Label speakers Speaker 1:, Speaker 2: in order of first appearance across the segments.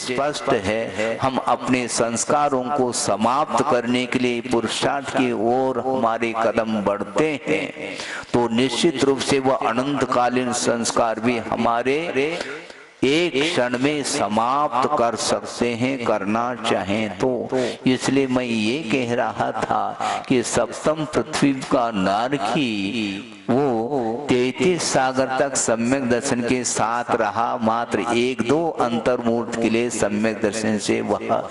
Speaker 1: स्पष्ट है हम अपने संस्कारों को समाप्त करने के लिए पुरुषार्थ की ओर हमारे कदम बढ़ते हैं तो निश्चित रूप से वह अनंतकालीन संस्कार भी हमारे एक क्षण में समाप्त कर सकते हैं, करना चाहें तो। इसलिए मैं ये कह रहा था कि सप्तम पृथ्वी का नारकी वो 33 सागर तक सम्यक दर्शन के साथ रहा, मात्र 1-2 अंतर्मूर्त के लिए सम्यक दर्शन से वह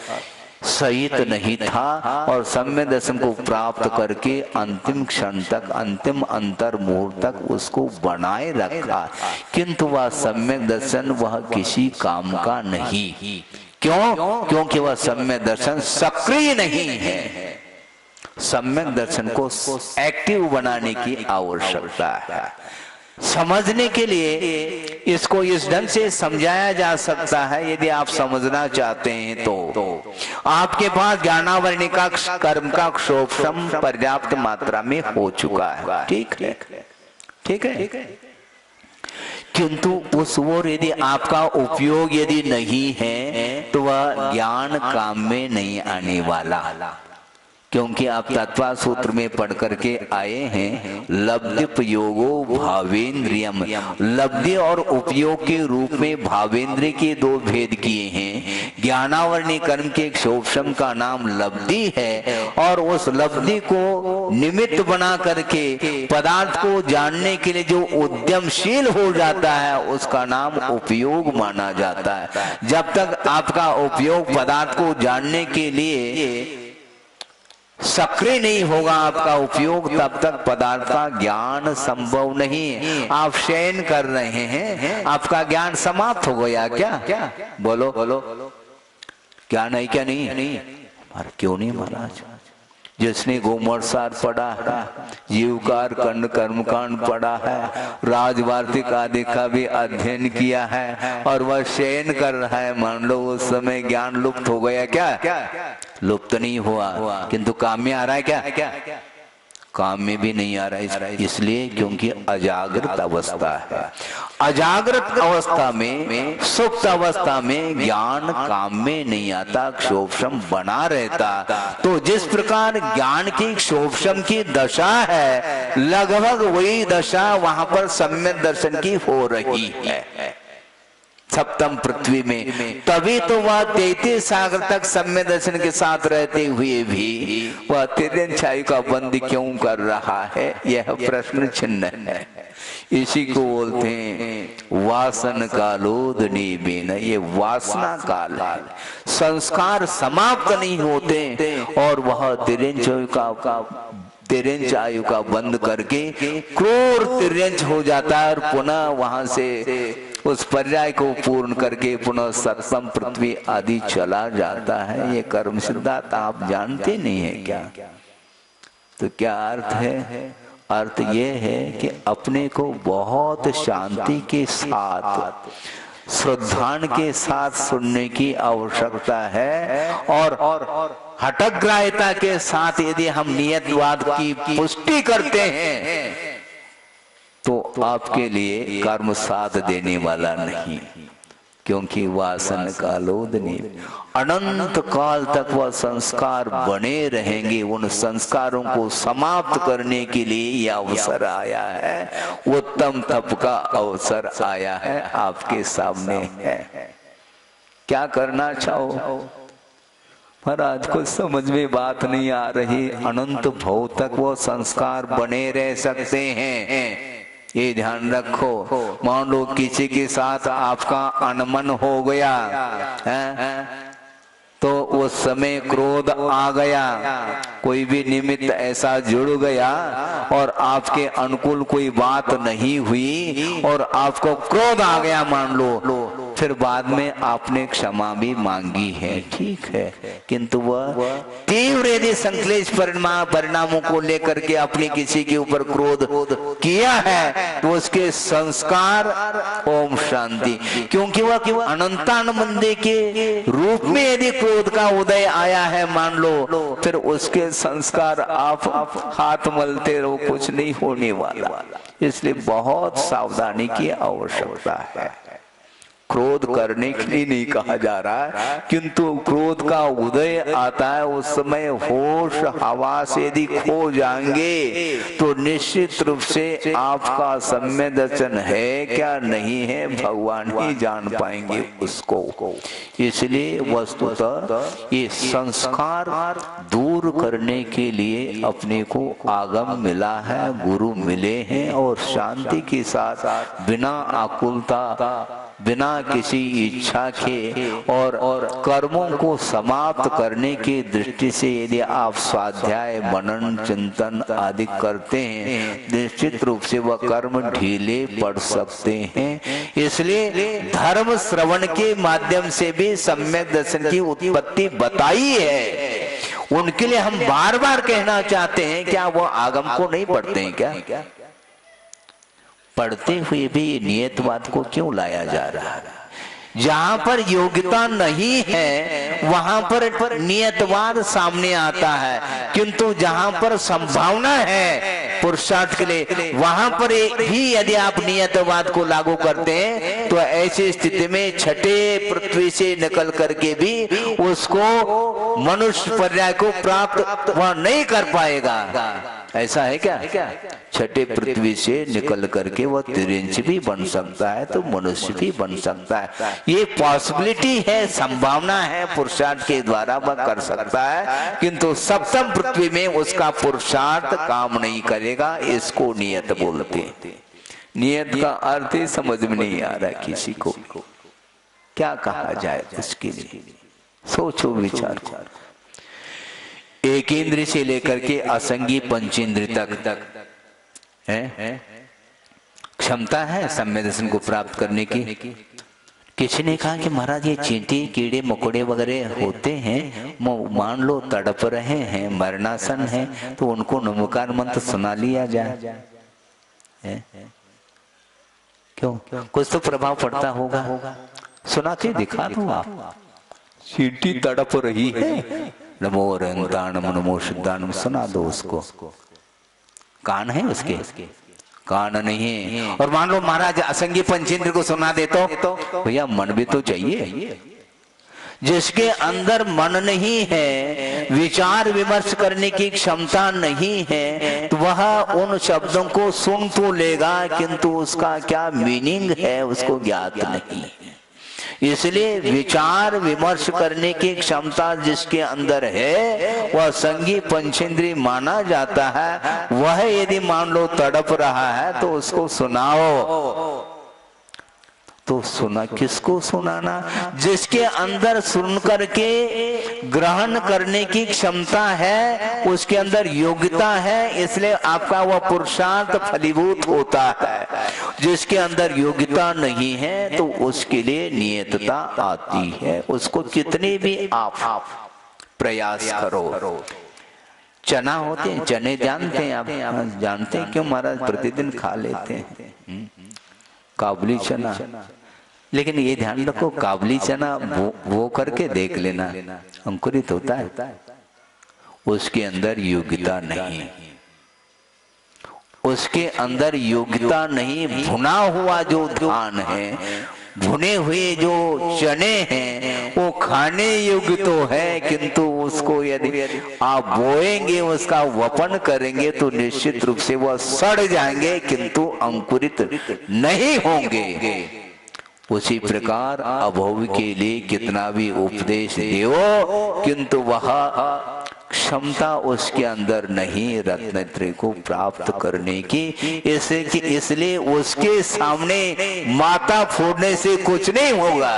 Speaker 1: सहित नहीं था और सम्यक दर्शन को प्राप्त करके अंतिम क्षण तक, अंतिम अंतर्मुहूर्त तक उसको बनाए रखा, किंतु वह सम्यक दर्शन वह किसी काम का नहीं। क्यों? क्योंकि वह सम्यक दर्शन सक्रिय नहीं है। सम्यक दर्शन को एक्टिव बनाने की आवश्यकता है। समझने के लिए इसको इस ढंग से समझाया जा सकता है, यदि आप समझना चाहते हैं तो आपके पास ज्ञानावरणी का कर्म का क्षोभम पर्याप्त मात्रा में हो चुका है, ठीक है, ठीक है, किंतु उस ओर यदि आपका उपयोग यदि नहीं है तो वह ज्ञान काम में नहीं आने वाला। क्योंकि आप तत्व सूत्र में पढ़ करके आए हैं लब्धि उपयोगो भावेंद्रियम, लब्धि और उपयोग के रूप में भावेंद्रिय के 2 भेद किए हैं। ज्ञानावरणी कर्म के क्षोभम का नाम लब्धि है और उस लब्धि को निमित्त बना करके पदार्थ को जानने के लिए जो उद्यमशील हो जाता है उसका नाम उपयोग माना जाता है। जब तक आपका उपयोग पदार्थ को जानने के लिए सक्रिय नहीं होगा आपका उपयोग, तब तक पदार्थ का ज्ञान संभव नहीं है। आप शयन कर रहे हैं, आपका ज्ञान समाप्त हो गया क्या? बोलो बोलो, ज्ञान है क्या? नहीं, अरे क्यों नहीं महाराज? जिसने गोमरसार पढ़ा है, जीवकार खंड कर्मकांड पढ़ा है, राजवार्तिक आदि का भी अध्ययन किया है और वह शयन कर रहा है, मान लो उस समय ज्ञान लुप्त हो गया क्या? लुप्त नहीं हुआ, किंतु काम में आ रहा है क्या? काम में भी नहीं आ रहा है। इसलिए क्योंकि अजागृत अवस्था है। अजागृत अवस्था में, सुप्त अवस्था में ज्ञान काम में नहीं आता, क्षोभम बना रहता। तो जिस प्रकार ज्ञान की क्षोभम की दशा है, लगभग वही दशा वहां पर सम्यक दर्शन की हो रही है सप्तम पृथ्वी में। तभी तो वह 33 सागर तक सम्यक दर्शन के साथ रहते हुए भी वह तिर्यंछायु का बंद क्यों कर रहा है, यह प्रश्न चिन्ह है। इसी को बोलते हैं वासन कालोद निबेन, ये वासना काल है, संस्कार समाप्त नहीं होते और वह तिर्यंच आयु का बंद करके क्रूर तिर्यंच हो जाता है और पुनः वहां से उस पर्याय को पूर्ण करके पुनः सप्तम पृथ्वी आदि चला जाता है। ये कर्म सिद्धांत आप जानते नहीं है क्या? तो क्या अर्थ है? अर्थ ये है कि अपने को बहुत शांति के साथ, श्रद्धान के साथ सुनने की आवश्यकता है और हठग्राह्यता के साथ यदि हम नियतवाद की पुष्टि करते हैं तो आपके लिए कर्म साथ देने वाला नहीं, क्योंकि वासन कालोदनी अनंत काल तक वह संस्कार बने रहेंगे। उन संस्कारों को समाप्त करने के लिए यह अवसर आया है, उत्तम तप का अवसर आया है, आपके सामने है। क्या करना चाहो महाराज? को समझ में बात नहीं आ रही। अनंत भव तक वो संस्कार बने रह सकते हैं, ये ध्यान रखो। मान लो किसी के साथ आपका अनमन हो गया है? तो उस समय क्रोध आ गया, कोई भी निमित्त ऐसा जुड़ गया और आपके अनुकूल कोई बात नहीं हुई और आपको क्रोध आ गया मान लो, फिर बाद में आपने क्षमा भी मांगी है, ठीक है, किंतु वह तीव्र यदि संक्लेश परिणामों को लेकर के अपने किसी के ऊपर क्रोध किया है तो उसके संस्कार ओम शांति, क्योंकि वह अनंतानंदे के रूप में यदि क्रोध का उदय आया है मान लो, फिर उसके संस्कार आप हाथ मलते रहो, कुछ नहीं होने वाला। इसलिए बहुत सावधानी की आवश्यकता है। क्रोध करने के लिए नहीं कहा जा रहा है, किंतु क्रोध का उदय आता है उस समय होश हवास यदि खो जाएंगे तो निश्चित रूप से आपका सम्य दर्शन है क्या नहीं है भगवान ही जान पाएंगे उसको। इसलिए वस्तुतः ये संस्कार दूर करने के लिए अपने को आगम मिला है, गुरु मिले हैं, और शांति के साथ बिना आकुलता, बिना किसी इच्छा के और कर्मों को समाप्त करने की दृष्टि से यदि आप स्वाध्याय मनन चिंतन आदि करते हैं, निश्चित रूप से वह कर्म ढीले पड़ सकते हैं। इसलिए धर्म श्रवण के माध्यम से भी सम्यक दर्शन की उत्पत्ति बताई है। उनके लिए हम बार बार कहना चाहते हैं, क्या वो आगम को नहीं पढ़ते हैं क्या? पढ़ते हुए भी नियतवाद को क्यों लाया जा रहा है? जहां पर योग्यता नहीं है वहां पर नियतवाद सामने आता है, किंतु जहां पर संभावना है पुरुषार्थ के लिए वहां पर भी यदि आप नियतवाद को लागू करते हैं तो ऐसी स्थिति में छठे पृथ्वी से निकल करके भी उसको मनुष्य पर्याय को प्राप्त वह नहीं कर पाएगा। ऐसा है क्या? छठे पृथ्वी से निकल करके वह तिरंच भी बन सकता है तो मनुष्य भी बन सकता है। ये पॉसिबिलिटी है, संभावना है, पुरुषार्थ के द्वारा वह कर सकता है, किंतु सप्तम पृथ्वी में उसका पुरुषार्थ काम नहीं करेगा। इसको नियत बोलते हैं। नियत का अर्थ ही समझ में नहीं आ रहा किसी को, क्या कहा जाए इसके लिए? सोचो, विचार करो। एक इंद्र से लेकर के असंगी पंचेंद्र तक है क्षमता है सम्य दर्शन को प्राप्त करने की। किसी ने कहा कि महाराज ये चींटी कीड़े मकोड़े वगैरह होते हैं, मान लो तड़प रहे हैं, मरणासन है, तो उनको नमोकार मंत्र सुना लिया जाए, क्यों? कुछ तो प्रभाव पड़ता होगा। सुना के दिखा दो आप। चींटी तड़प रही है, नमो रंताणम नमो शुद्धाणम सुना दो उसको। कान है उसके? कान नहीं है। और मान लो महाराज असंगी पंचेंद्र को सुना दे तो भैया मन भी तो चाहिए। जिसके अंदर मन नहीं है, विचार विमर्श करने की क्षमता नहीं है, तो वह उन शब्दों को सुन तो लेगा किंतु उसका क्या मीनिंग है उसको ज्ञात नहीं है। इसलिए विचार विमर्श करने की क्षमता जिसके अंदर है वह संगी पंचेंद्रिय माना जाता है। वह यदि मान लो तड़प रहा है तो उसको सुनाओ। तो सुना, किसको सुनाना? जिसके अंदर सुन करके ग्रहण करने की क्षमता है, उसके अंदर योग्यता है, इसलिए आपका वह पुरुषार्थ फलीभूत होता है। जिसके अंदर योग्यता नहीं है तो उसके लिए नियतता आती है। उसको कितने भी आप प्रयास करो। चना होते हैं, चने जानते हैं आप? जानते हैं क्यों महाराज? प्रतिदिन खा लेते हैं काबुली चना। लेकिन ये ध्यान रखो, काबुली चना वो करके देख लेना, अंकुरित होता है, उसके अंदर योग्यता नहीं, उसके अंदर योग्यता नहीं। भुना हुआ जो धान है, भुने हुए जो चने हैं, वो खाने योग्य तो है, किंतु उसको यदि आप बोएंगे, उसका वपन करेंगे तो निश्चित रूप से वह सड़ जाएंगे किंतु अंकुरित नहीं होंगे। उसी प्रकार अभव के लिए कितना भी उपदेश दो किंतु वह क्षमता उसके अंदर नहीं रत्नत्रय को प्राप्त करने की। इसलिए उसके सामने माता फोड़ने से कुछ नहीं होगा।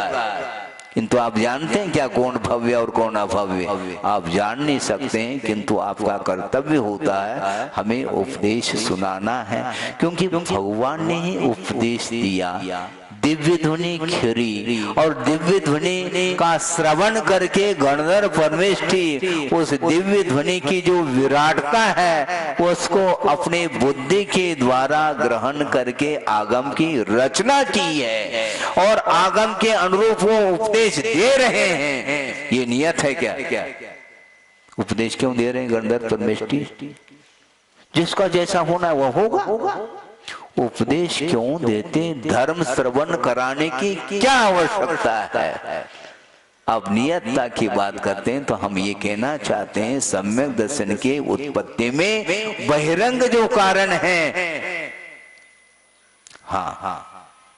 Speaker 1: किंतु आप जानते हैं क्या कौन भव्य और कौन अभव्य? आप जान नहीं सकते हैं, किंतु आपका कर्तव्य होता है हमें उपदेश सुनाना है, क्योंकि भगवान ने ही उपदेश दिया। दिव्य ध्वनि खिरी और दिव्य ध्वनि का श्रवण करके गणधर परमेष्ठी उस दिव्य ध्वनि की जो विराटता है उसको अपने बुद्धि के द्वारा ग्रहण करके आगम की रचना की है और आगम के अनुरूप वो उपदेश दे रहे हैं। ये नियत है क्या? उपदेश क्यों दे रहे हैं गणधर परमेष्ठी? जिसका जैसा होना है वह होगा। उपदेश क्यों देते? धर्म श्रवण कराने की क्या आवश्यकता है? अब नियतता की बात करते हैं तो हम ये कहना चाहते हैं सम्यक दर्शन के उत्पत्ति में बहिरंग जो कारण है, हाँ,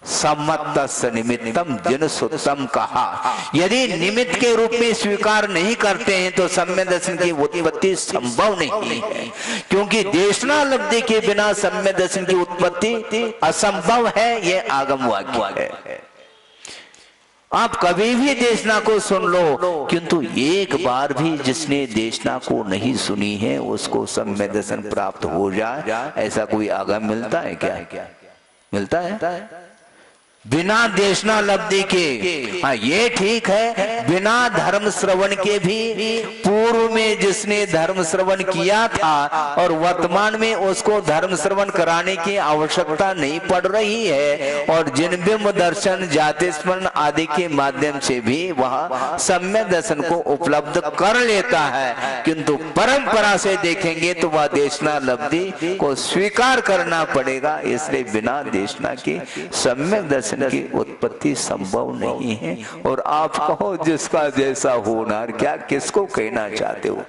Speaker 1: सम्मतस्य निमित्तम जिन सुतम कहा, यदि निमित्त के रूप में स्वीकार नहीं करते हैं तो सम्यक दर्शन की उत्पत्ति संभव नहीं है, क्योंकि देशना लब्धि के बिना सम्यक दर्शन की उत्पत्ति असंभव है। यह आगम वाक्य है। आप कभी भी देशना को सुन लो, किंतु एक बार भी जिसने देशना को नहीं सुनी है उसको सम्यक दर्शन प्राप्त हो जाए, ऐसा कोई आगम मिलता है क्या? मिलता है? बिना देशना लब्धि के, हाँ ये ठीक है, बिना धर्म श्रवण के भी पूर्व में जिसने धर्म श्रवण किया था और वर्तमान में उसको धर्म श्रवण कराने की आवश्यकता नहीं पड़ रही है, और जिन बिंब दर्शन जाति स्मरण आदि के माध्यम से भी वह सम्यक दर्शन को उपलब्ध कर लेता है, किंतु परंपरा से देखेंगे तो वह देशना लब्धि को स्वीकार करना पड़ेगा। इसलिए बिना देशना के सम्यक दर्शन की उत्पत्ति संभव नहीं है। और आप कहो जिसका जैसा होना, क्या किसको कहना चाहते हो?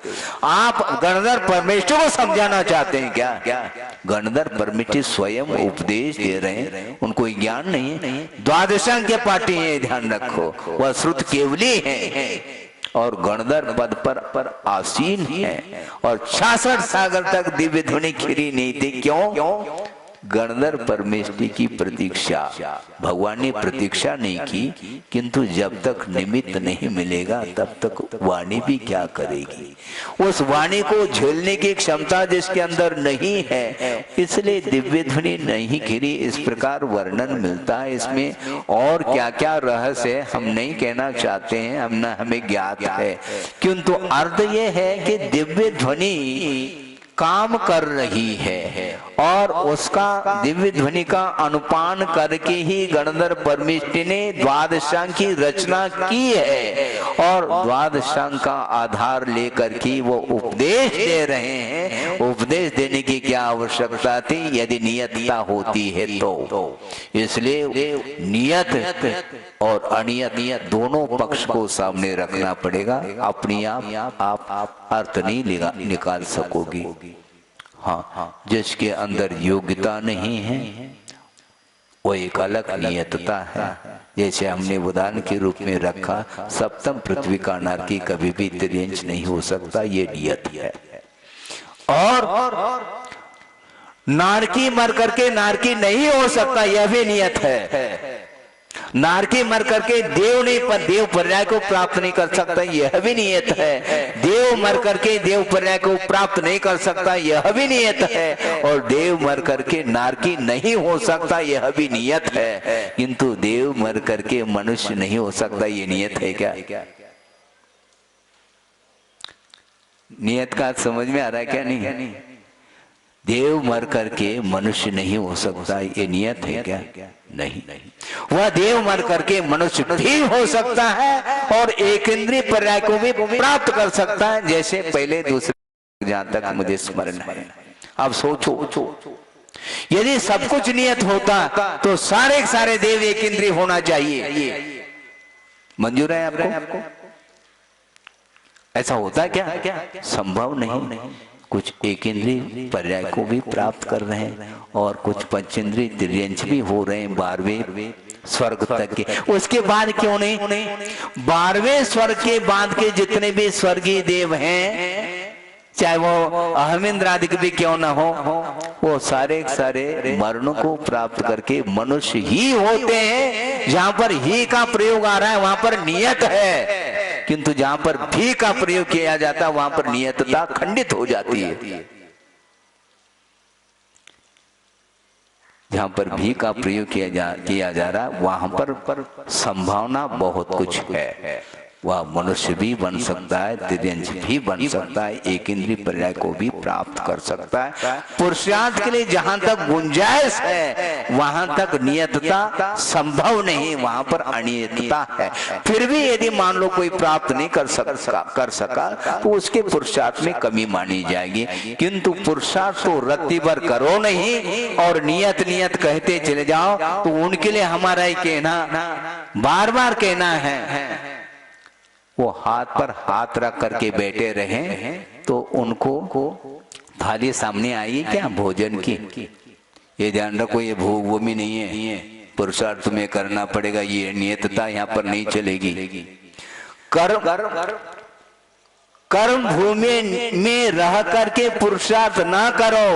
Speaker 1: आप गणधर परमेश्वर को समझाना चाहते हैं क्या? गणधर परमेश्वर स्वयं उपदेश दे रहे हैं, उनको ज्ञान नहीं है। द्वादशांग के पाठी है, ध्यान रखो, वह श्रुत केवली है और गणधर पद पर आसीन है, और 66 सागर तक दिव्य ध्वनि खिरी नहीं थी। क्यों? गणधर परमेश्वर की प्रतीक्षा, भगवान ने प्रतीक्षा नहीं की, किंतु जब तक निमित्त नहीं मिलेगा तब तक वाणी भी क्या करेगी? उस वाणी को झेलने की क्षमता जिसके अंदर नहीं है, इसलिए दिव्य ध्वनि नहीं गिरी। इस प्रकार वर्णन मिलता है। इसमें और क्या क्या रहस्य हम नहीं कहना चाहते हैं, हमें ज्ञात है, किंतु अर्थ यह है कि दिव्य ध्वनि काम कर रही है और उसका दिव्य ध्वनि का अनुपान करके ही गणधर परमेश्वर ने द्वादशांग की रचना की है, और द्वादशांग का आधार लेकर के वो उपदेश दे रहे हैं। उपदेश देने की क्या आवश्यकता थी यदि नियतता होती है तो? इसलिए नियत और अनियत दोनों पक्ष को सामने रखना पड़ेगा। अपनी आप अर्थ नहीं निकाल सकोगी। हाँ, जिसके अंदर योग्यता नहीं है वो एक अलग नियतता है। जैसे हमने उदाहरण के रूप में रखा, सप्तम पृथ्वी का नारकी कभी भी तिर्यंच नहीं हो सकता, ये नियत है। और नारकी मर करके नारकी नहीं हो सकता, यह भी नियत है। नारकी मर करके देव नहीं, पर देव पर्याय को प्राप्त नहीं कर सकता, यह भी नियत है। देव मर करके देव पर्याय को प्राप्त नहीं कर सकता, यह भी नियत है। और देव मर करके नारकी नहीं हो सकता, यह भी नियत है। किंतु देव मर करके मनुष्य नहीं हो सकता, ये नियत है क्या? नियत का समझ में आ रहा है क्या? नहीं। देव मर करके मनुष्य नहीं हो सकता, ये नियत है क्या? नहीं। वह देव मर करके मनुष्य भी हो सकता है और एक इंद्रिय पर्याय को भी प्राप्त कर सकता है, जैसे पहले दूसरे, जहां तक मुझे स्मरण है। अब सोचो, यदि सब कुछ नियत होता तो सारे देव एक इंद्रिय होना चाहिए। मंजूर है आपको? ऐसा होता है क्या? संभव नहीं। कुछ एक इंद्रिय पर्याय को भी प्राप्त कर रहे हैं और कुछ पंचेंद्रिय तिर्यंच भी हो रहे हैं 12वें स्वर्ग तक के। उसके बाद क्यों नहीं? 12वें स्वर्ग के बाद के जितने भी स्वर्गीय देव हैं, चाहे वो अहमिंद्र आदि भी क्यों ना हो, वो सारे मरणों को प्राप्त करके मनुष्य ही होते हैं। जहां पर ही का प्रयोग आ रहा है वहां पर नियत है, किंतु जहां पर भी का प्रयोग किया जाता है वहां पर नियतता खंडित हो जाती है। जहां पर भी का प्रयोग किया जा रहा है वहां पर संभावना बहुत कुछ है। वह मनुष्य भी बन सकता है, तिर्यंश भी बन सकता है, एक इंद्रिय पर्याय को भी प्राप्त कर सकता है। पुरुषार्थ के लिए जहां तक गुंजाइश है वहां तक नियतता संभव नहीं, वहां पर अनियतता है। फिर भी यदि मान लो कोई प्राप्त नहीं कर सका तो उसके पुरुषार्थ में कमी मानी जाएगी। किंतु पुरुषार्थ तो रत्ती भर करो नहीं और नियत कहते चले जाओ, तो उनके लिए हमारा ही कहना, बार बार कहना है, वो हाथ पर हाथ रख करके बैठे रहे तो उनको थाली सामने आई क्या भोजन की, ये ध्यान रखो, ये भोग भूमि नहीं है, पुरुषार्थ तुम्हें करना पड़ेगा, ये नियतता यहाँ पर नहीं चलेगी। कर्म भूमि में रह करके पुरुषार्थ ना करो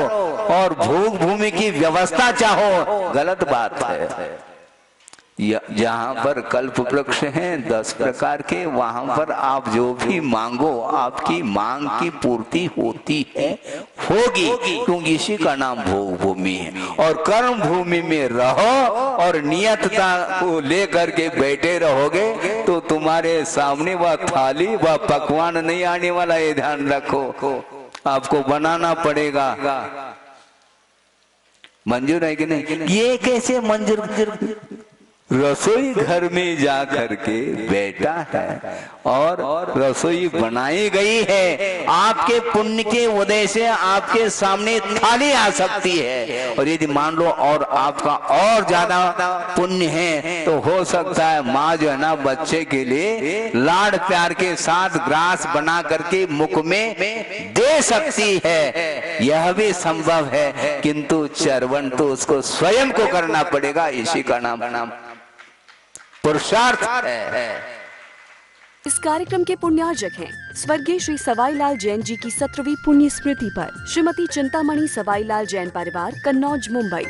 Speaker 1: और भोग भूमि की व्यवस्था चाहो, गलत बात है। जहां पर कल्प वृक्ष हैं 10 प्रकार के, वहां पर आप जो भी मांगो आपकी मांग की पूर्ति होती है, होगी, क्योंकि इसी का नाम भोग भूमि है। और कर्म भूमि में रहो और नियतता को लेकर के बैठे रहोगे तो तुम्हारे सामने वह थाली वह पकवान नहीं आने वाला, ये ध्यान रखो, आपको बनाना पड़ेगा। मंजूर है कि नहीं? ये कैसे मंजूर? रसोई घर में जा करके बैठा है और रसोई बनाई गई है, आपके पुण्य के उदय से आपके सामने थाली आ सकती है। और यदि मान लो और आपका और ज्यादा पुण्य है तो हो सकता है माँ जो है ना बच्चे के लिए लाड प्यार के साथ ग्रास बना करके मुख में दे सकती है, यह भी संभव है। किंतु चरवन तो उसको स्वयं को करना पड़ेगा, इसी का नाम पुरुषार्थ है।
Speaker 2: इस कार्यक्रम के पुण्यार्जक हैं स्वर्गीय श्री सवाईलाल जैन जी की 17वीं पुण्य स्मृति पर श्रीमती चिंतामणि सवाईलाल जैन परिवार, कन्नौज, मुंबई।